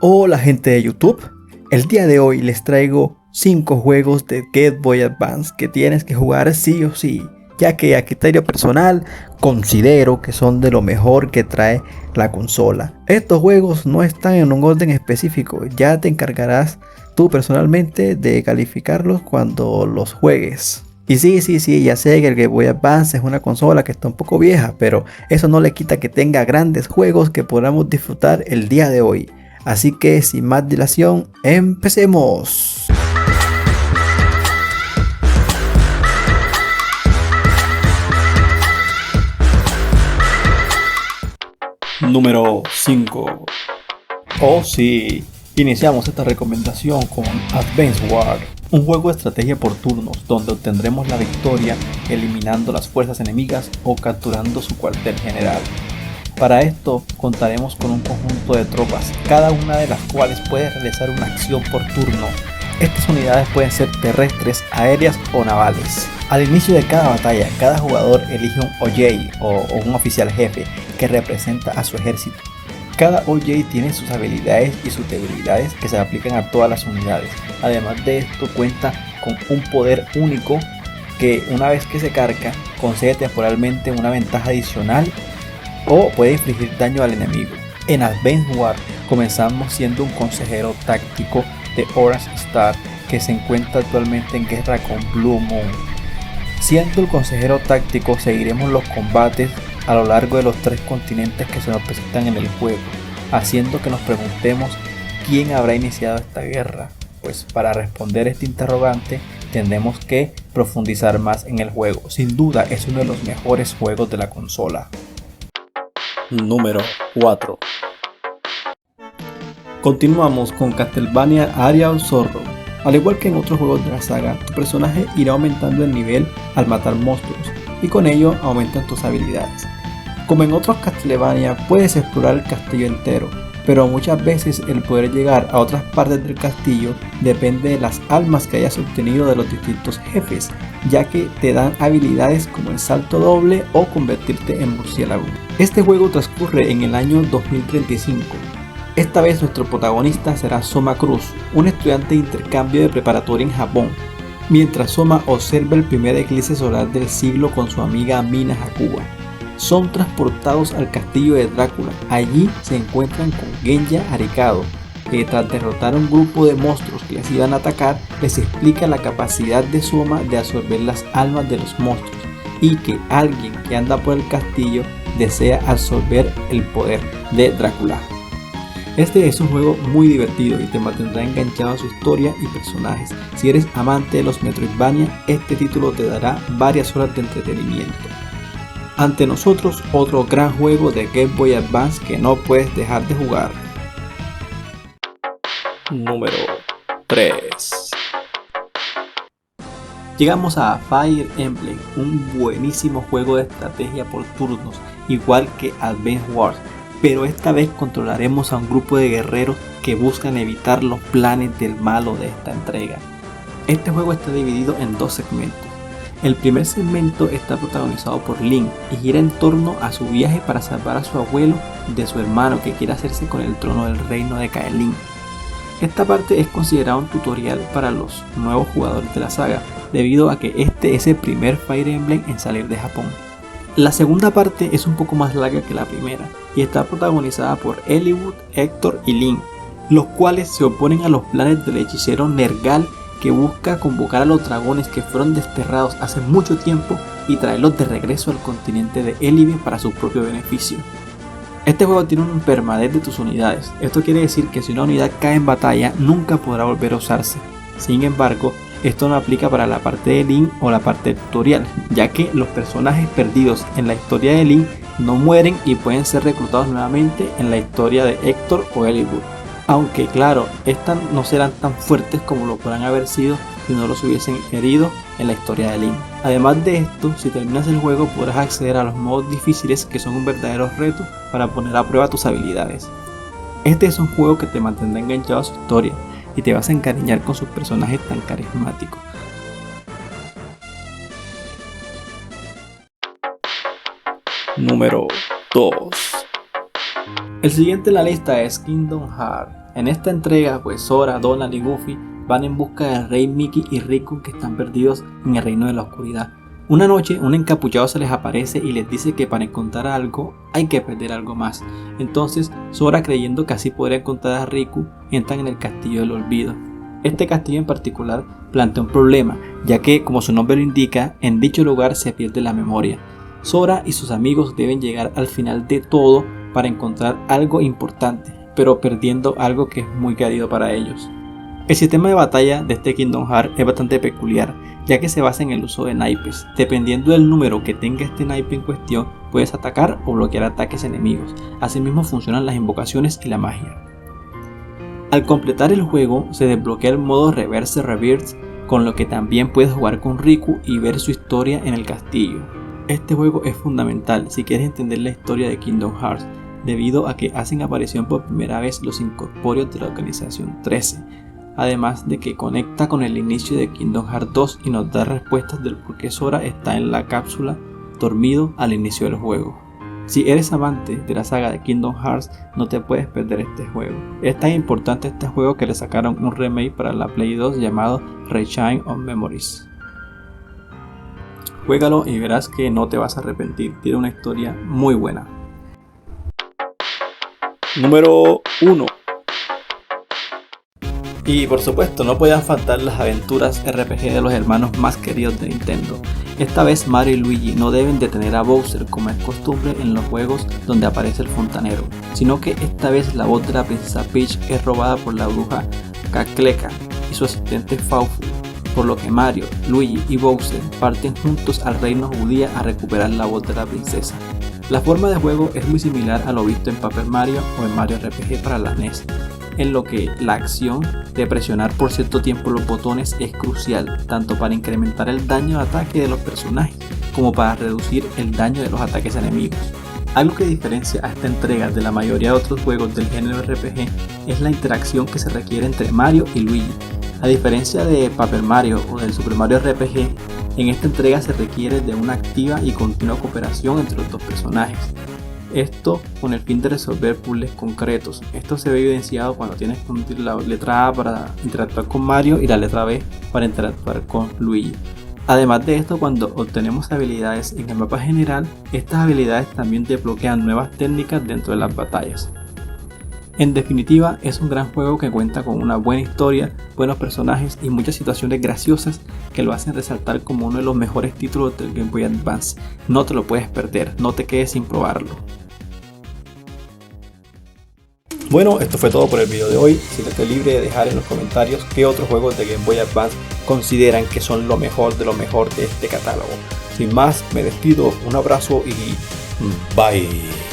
Hola gente de YouTube, el día de hoy les traigo 5 juegos de Game Boy Advance que tienes que jugar sí o sí, ya que a criterio personal considero que son de lo mejor que trae la consola. Estos juegos no están en un orden específico, ya te encargarás tú personalmente de calificarlos cuando los juegues. Y sí, ya sé que el Game Boy Advance es una consola que está un poco vieja, pero eso no le quita que tenga grandes juegos que podamos disfrutar el día de hoy. Así que sin más dilación, empecemos. Número 5. Oh sí, iniciamos esta recomendación con Advance Wars, un juego de estrategia por turnos donde obtendremos la victoria eliminando las fuerzas enemigas o capturando su cuartel general. Para esto contaremos con un conjunto de tropas, cada una de las cuales puede realizar una acción por turno. Estas unidades pueden ser terrestres, aéreas o navales. Al inicio de cada batalla, cada jugador elige un OJ o un oficial jefe que representa a su ejército. Cada OJ tiene sus habilidades y sus debilidades que se aplican a todas las unidades. Además de esto cuenta con un poder único que una vez que se carga concede temporalmente una ventaja adicional o puede infligir daño al enemigo. En Advance Wars comenzamos siendo un consejero táctico de Orange Star que se encuentra actualmente en guerra con Blue Moon. Siendo el consejero táctico seguiremos los combates a lo largo de los 3 continentes que se nos presentan en el juego, haciendo que nos preguntemos quién habrá iniciado esta guerra. Pues para responder este interrogante tendremos que profundizar más en el juego. Sin duda es uno de los mejores juegos de la consola. Número 4. Continuamos con Castlevania Area of Sorrow. Al igual que en otros juegos de la saga, tu personaje irá aumentando el nivel al matar monstruos y con ello aumentan tus habilidades. Como en otros Castlevania puedes explorar el castillo entero, pero muchas veces el poder llegar a otras partes del castillo depende de las almas que hayas obtenido de los distintos jefes, ya que te dan habilidades como el salto doble o convertirte en murciélago. Este juego transcurre en el año 2035. Esta vez nuestro protagonista será Soma Cruz, un estudiante de intercambio de preparatoria en Japón, mientras Soma observa el primer eclipse solar del siglo con su amiga Mina Hakuba. Son transportados al castillo de Drácula. Allí se encuentran con Genya Arikado, que tras derrotar a un grupo de monstruos que les iban a atacar, les explica la capacidad de Soma de absorber las almas de los monstruos y que alguien que anda por el castillo desea absorber el poder de Drácula. Este es un juego muy divertido y te mantendrá enganchado a su historia y personajes. Si eres amante de los Metroidvania, este título te dará varias horas de entretenimiento. Ante nosotros, otro gran juego de Game Boy Advance que no puedes dejar de jugar. Número 3. Llegamos a Fire Emblem, un buenísimo juego de estrategia por turnos, igual que Advance Wars, pero esta vez controlaremos a un grupo de guerreros que buscan evitar los planes del malo de esta entrega. Este juego está dividido en 2 segmentos. El primer segmento está protagonizado por Link y gira en torno a su viaje para salvar a su abuelo de su hermano que quiere hacerse con el trono del reino de Kaelin. Esta parte es considerada un tutorial para los nuevos jugadores de la saga, debido a que este es el primer Fire Emblem en salir de Japón. La segunda parte es un poco más larga que la primera y está protagonizada por Eliwood, Hector y Link, los cuales se oponen a los planes del hechicero Nergal, que busca convocar a los dragones que fueron desterrados hace mucho tiempo y traerlos de regreso al continente de Elivie para su propio beneficio. Este juego tiene un permadeath de tus unidades. Esto quiere decir que si una unidad cae en batalla nunca podrá volver a usarse. Sin embargo, esto no aplica para la parte de Link o la parte tutorial, ya que los personajes perdidos en la historia de Link no mueren y pueden ser reclutados nuevamente en la historia de Hector o Eliwood. Aunque claro, estas no serán tan fuertes como lo podrán haber sido si no los hubiesen herido en la historia de Link. Además de esto, si terminas el juego podrás acceder a los modos difíciles, que son un verdadero reto para poner a prueba tus habilidades. Este es un juego que te mantendrá enganchado a su historia y te vas a encariñar con sus personajes tan carismáticos. Número 2. El siguiente en la lista es Kingdom Hearts. En esta entrega, pues Sora, Donald y Goofy van en busca del rey Mickey y Riku, que están perdidos en el reino de la oscuridad. Una noche, un encapuchado se les aparece y les dice que para encontrar algo hay que perder algo más. Entonces, Sora, creyendo que así podría encontrar a Riku, entran en el castillo del olvido. Este castillo en particular plantea un problema, ya que, como su nombre lo indica, en dicho lugar se pierde la memoria. Sora y sus amigos deben llegar al final de todo para encontrar algo importante, pero perdiendo algo que es muy querido para ellos. El sistema de batalla de este Kingdom Hearts es bastante peculiar, ya que se basa en el uso de naipes. Dependiendo del número que tenga este naipe en cuestión, puedes atacar o bloquear ataques enemigos. Asimismo funcionan las invocaciones y la magia. Al completar el juego, se desbloquea el modo Reverse Rebirth, con lo que también puedes jugar con Riku y ver su historia en el castillo. Este juego es fundamental si quieres entender la historia de Kingdom Hearts, debido a que hacen aparición por primera vez los incorpóreos de la Organización 13. Además de que conecta con el inicio de Kingdom Hearts 2 y nos da respuestas del por qué Sora está en la cápsula dormido al inicio del juego. Si eres amante de la saga de Kingdom Hearts, no te puedes perder este juego. Es tan importante este juego que le sacaron un remake para la Play 2 llamado Reshine of Memories. Juégalo y verás que no te vas a arrepentir, tiene una historia muy buena. Número 1. Y por supuesto no podían faltar las aventuras RPG de los hermanos más queridos de Nintendo. Esta vez Mario y Luigi no deben detener a Bowser como es costumbre en los juegos donde aparece el fontanero, sino que esta vez la voz de la princesa Peach es robada por la bruja Kakleka y su asistente Fawful, por lo que Mario, Luigi y Bowser parten juntos al reino judía a recuperar la voz de la princesa. La forma de juego es muy similar a lo visto en Paper Mario o en Mario RPG para la NES, en lo que la acción de presionar por cierto tiempo los botones es crucial, tanto para incrementar el daño de ataque de los personajes, como para reducir el daño de los ataques enemigos. Algo que diferencia a esta entrega de la mayoría de otros juegos del género RPG es la interacción que se requiere entre Mario y Luigi. A diferencia de Paper Mario o del Super Mario RPG, en esta entrega se requiere de una activa y continua cooperación entre los dos personajes. Esto con el fin de resolver puzzles concretos. Esto se ve evidenciado cuando tienes que unir la letra A para interactuar con Mario y la letra B para interactuar con Luigi. Además de esto, cuando obtenemos habilidades en el mapa general, estas habilidades también desbloquean nuevas técnicas dentro de las batallas. En definitiva, es un gran juego que cuenta con una buena historia, buenos personajes y muchas situaciones graciosas que lo hacen resaltar como uno de los mejores títulos del Game Boy Advance. No te lo puedes perder, no te quedes sin probarlo. Bueno, esto fue todo por el video de hoy. Siéntete libre de dejar en los comentarios qué otros juegos de Game Boy Advance consideran que son lo mejor de este catálogo. Sin más, me despido, un abrazo y bye.